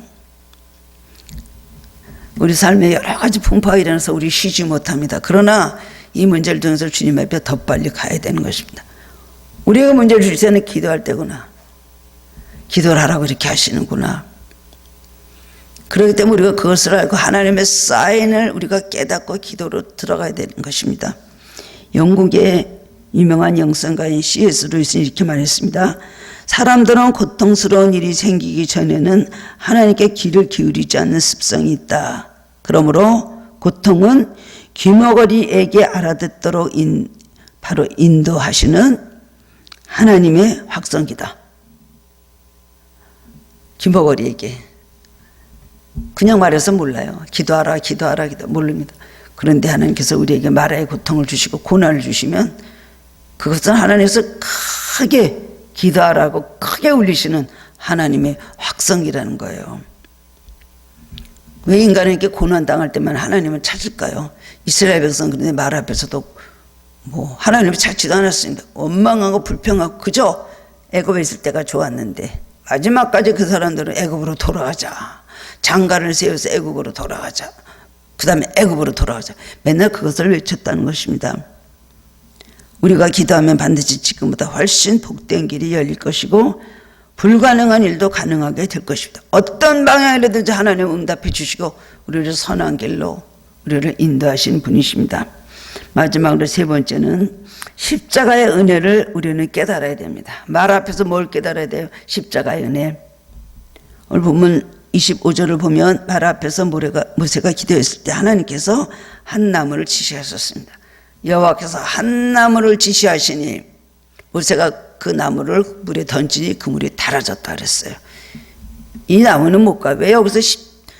우리 삶에 여러 가지 풍파가 일어나서 우리 쉬지 못합니다. 그러나 이 문제를 통해서 주님 앞에 더 빨리 가야 되는 것입니다. 우리가 문제를 주실 때는 기도할 때구나. 기도를 하라고 이렇게 하시는구나. 그렇기 때문에 우리가 그것을 알고 하나님의 사인을 우리가 깨닫고 기도로 들어가야 되는 것입니다. 영국의 유명한 영성가인 C.S. 루이스는 이렇게 말했습니다. 사람들은 고통스러운 일이 생기기 전에는 하나님께 귀를 기울이지 않는 습성이 있다. 그러므로 고통은 귀머거리에게 알아듣도록 바로 인도하시는 하나님의 확성기다. 귀머거리에게. 그냥 말해서 몰라요. 기도하라 모릅니다. 그런데 하나님께서 우리에게 마라의 고통을 주시고 고난을 주시면 그것은 하나님께서 크게 기도하라고 크게 울리시는 하나님의 확성기라는 거예요. 왜 인간에게 고난당할 때만 하나님을 찾을까요? 이스라엘 백성 그런데 마라 앞에서도 하나님을 찾지도 않았습니다. 원망하고 불평하고 그저 애굽에 있을 때가 좋았는데 마지막까지 그 사람들은 애굽으로 돌아가자. 장가를 세워서 애굽으로 돌아가자. 그 다음에 애굽으로 돌아가자. 맨날 그것을 외쳤다는 것입니다. 우리가 기도하면 반드시 지금보다 훨씬 복된 길이 열릴 것이고 불가능한 일도 가능하게 될 것입니다. 어떤 방향이라든지 하나님 응답해 주시고 우리를 선한 길로 우리를 인도하신 분이십니다. 마지막으로 세 번째는 십자가의 은혜를 우리는 깨달아야 됩니다. 말 앞에서 뭘 깨달아야 돼요? 십자가의 은혜. 오늘 보면 25절을 보면 말 앞에서 모세가 기도했을 때 하나님께서 한 나무를 지시하셨습니다. 여호와께서 한 나무를 지시하시니 모세가 그 나무를 물에 던지니 그 물이 달아졌다 그랬어요. 이 나무는 뭘까? 왜 여기서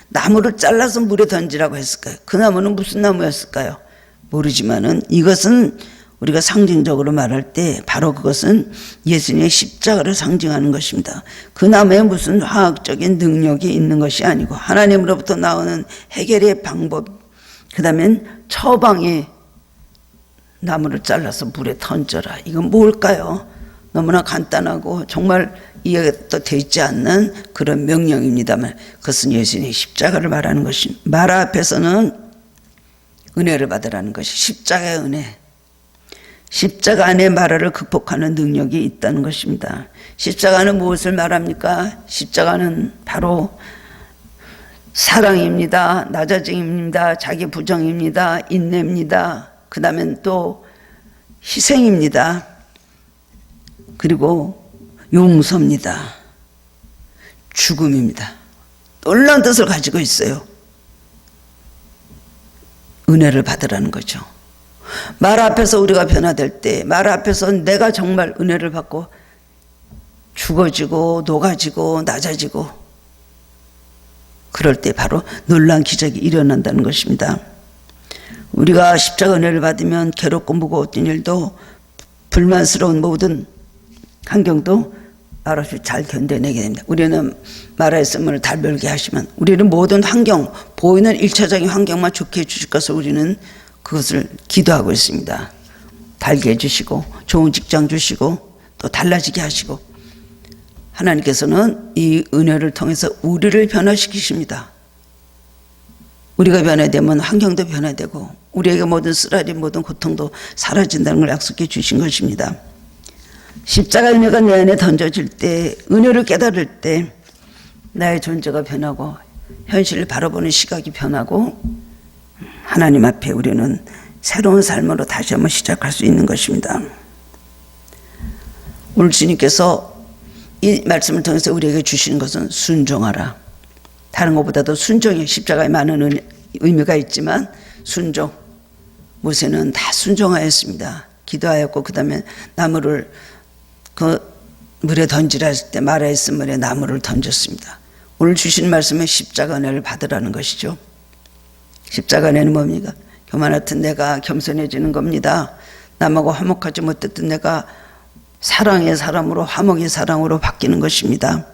나무를 잘라서 물에 던지라고 했을까요? 그 나무는 무슨 나무였을까요? 모르지만은 이것은 우리가 상징적으로 말할 때 바로 그것은 예수님의 십자가를 상징하는 것입니다. 그 나무에 무슨 화학적인 능력이 있는 것이 아니고 하나님으로부터 나오는 해결의 방법, 그 다음엔 처방의 나무를 잘라서 물에 던져라. 이건 뭘까요? 너무나 간단하고 정말 이해가 또 되지 않는 그런 명령입니다만 그것은 예수님의 십자가를 말하는 것입니다. 마라 앞에서는 은혜를 받으라는 것이 십자가의 은혜. 십자가 안에 마라를 극복하는 능력이 있다는 것입니다. 십자가는 무엇을 말합니까? 십자가는 바로 사랑입니다. 낮아짐입니다. 자기 부정입니다. 인내입니다. 그 다음엔 또 희생입니다. 그리고 용서입니다. 죽음입니다. 놀라운 뜻을 가지고 있어요. 은혜를 받으라는 거죠. 말 앞에서 우리가 변화될 때, 말 앞에서 내가 정말 은혜를 받고 죽어지고 녹아지고 낮아지고 그럴 때 바로 놀라운 기적이 일어난다는 것입니다. 우리가 십자가 은혜를 받으면 괴롭고 무거웠던 일도 불만스러운 모든 환경도 말없이 잘 견뎌내게 됩니다. 우리는 마라의 썰물을 달별게 하시면 우리는 모든 환경, 보이는 일차적인 환경만 좋게 해주실 것을 우리는 그것을 기도하고 있습니다. 달게 해주시고 좋은 직장 주시고 또 달라지게 하시고 하나님께서는 이 은혜를 통해서 우리를 변화시키십니다. 우리가 변화되면 환경도 변화되고 우리에게 모든 쓰라림 모든 고통도 사라진다는 걸 약속해 주신 것입니다. 십자가 은혜가 내 안에 던져질 때 은혜를 깨달을 때 나의 존재가 변하고 현실을 바라보는 시각이 변하고 하나님 앞에 우리는 새로운 삶으로 다시 한번 시작할 수 있는 것입니다. 오늘 주님께서 이 말씀을 통해서 우리에게 주시는 것은 순종하라. 다른 것보다도 순종이 십자가에 많은 의미가 있지만 순종. 모세는 다 순종하였습니다. 기도하였고 그 다음에 나무를 그 물에 던지라 했을 때 마라에 쓴 물에 나무를 던졌습니다. 오늘 주신 말씀에 십자가 은혜를 받으라는 것이죠. 십자가 은혜는 뭡니까? 교만했던 내가 겸손해지는 겁니다. 남하고 화목하지 못했던 내가 사랑의 사람으로 화목의 사랑으로 바뀌는 것입니다.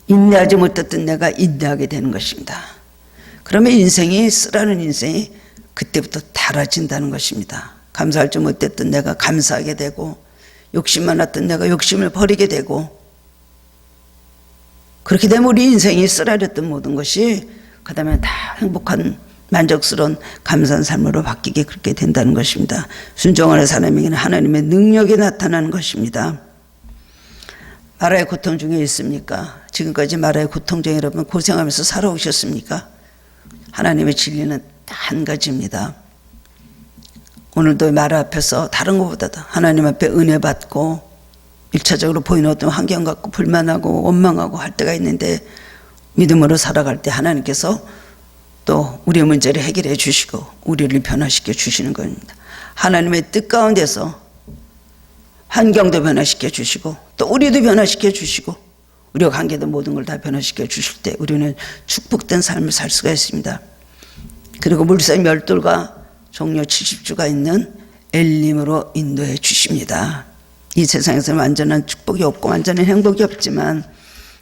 인내하지 못했던 내가 인내하게 되는 것입니다. 그러면 인생이 쓰라는 인생이 그때부터 달아진다는 것입니다. 감사할 줄 못했던 내가 감사하게 되고 욕심 많았던 내가 욕심을 버리게 되고 그렇게 되면 우리 인생이 쓰라렸던 모든 것이 그 다음에 다 행복한 만족스러운 감사한 삶으로 바뀌게 그렇게 된다는 것입니다. 순종하는 사람에게는 하나님의 능력이 나타나는 것입니다. 마라의 고통 중에 있습니까? 지금까지 마라의 고통 중에 여러분 고생하면서 살아오셨습니까? 하나님의 진리는 한 가지입니다. 오늘도 마라 앞에서 다른 것보다도 하나님 앞에 은혜 받고 1차적으로 보이는 어떤 환경 갖고 불만하고 원망하고 할 때가 있는데 믿음으로 살아갈 때 하나님께서 또 우리의 문제를 해결해 주시고 우리를 변화시켜 주시는 겁니다. 하나님의 뜻 가운데서 환경도 변화시켜 주시고 또 우리도 변화시켜 주시고 우리와 관계도 모든 걸 다 변화시켜 주실 때 우리는 축복된 삶을 살 수가 있습니다. 그리고 물새 멸돌과 종려 70주가 있는 엘림으로 인도해 주십니다. 이 세상에서는 완전한 축복이 없고 완전한 행복이 없지만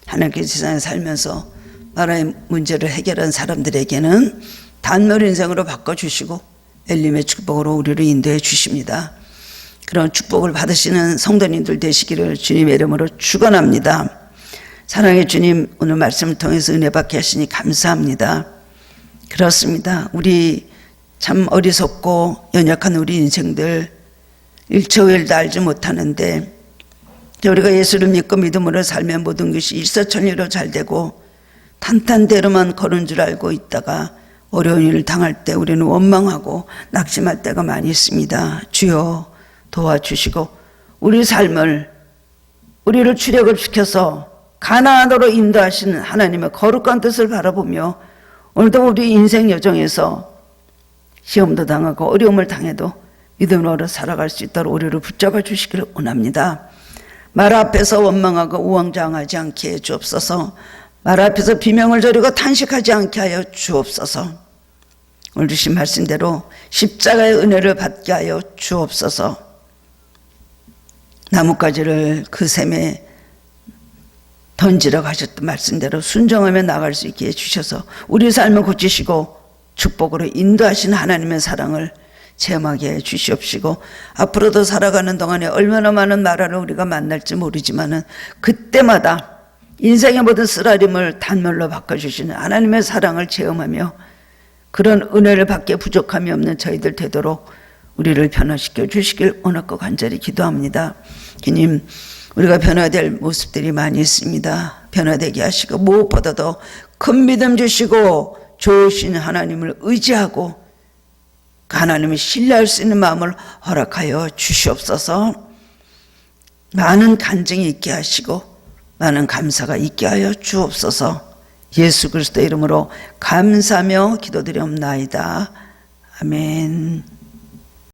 하나님께 세상에 살면서 나라의 문제를 해결한 사람들에게는 단물 인생으로 바꿔주시고 엘림의 축복으로 우리를 인도해 주십니다. 그런 축복을 받으시는 성도님들 되시기를 주님의 이름으로 축원합니다. 사랑의 주님, 오늘 말씀을 통해서 은혜 받게 하시니 감사합니다. 그렇습니다. 우리 참 어리석고 연약한 우리 인생들 일처일도 알지 못하는데 우리가 예수를 믿고 믿음으로 살면 모든 것이 일사천리로 잘 되고 탄탄대로만 걸은 줄 알고 있다가 어려운 일을 당할 때 우리는 원망하고 낙심할 때가 많이 있습니다. 주여 도와주시고 우리 삶을 우리를 출애굽 시켜서 가나안으로 인도하시는 하나님의 거룩한 뜻을 바라보며 오늘도 우리 인생 여정에서 시험도 당하고 어려움을 당해도 믿음으로 살아갈 수 있도록 우리를 붙잡아 주시기를 원합니다. 말 앞에서 원망하고 우왕좌왕하지 않게 해 주옵소서. 말 앞에서 비명을 저리고 탄식하지 않게 하여 주옵소서. 오늘 주신 말씀대로 십자가의 은혜를 받게 하여 주옵소서. 나뭇가지를 그 샘에 던지라고 하셨던 말씀대로 순종하며 나갈 수 있게 해주셔서 우리 삶을 고치시고 축복으로 인도하신 하나님의 사랑을 체험하게 해주시옵시고 앞으로도 살아가는 동안에 얼마나 많은 나라를 우리가 만날지 모르지만은 그때마다 인생의 모든 쓰라림을 단물로 바꿔주시는 하나님의 사랑을 체험하며 그런 은혜를 받기에 부족함이 없는 저희들 되도록 우리를 변화시켜 주시길 원하고 간절히 기도합니다. 주님, 우리가 변화될 모습들이 많이 있습니다. 변화되게 하시고 무엇보다도 큰 믿음 주시고 좋으신 하나님을 의지하고 하나님을 신뢰할 수 있는 마음을 허락하여 주시옵소서. 많은 간증이 있게 하시고 많은 감사가 있게 하여 주옵소서. 예수 그리스도 이름으로 감사하며 기도드리옵나이다. 아멘.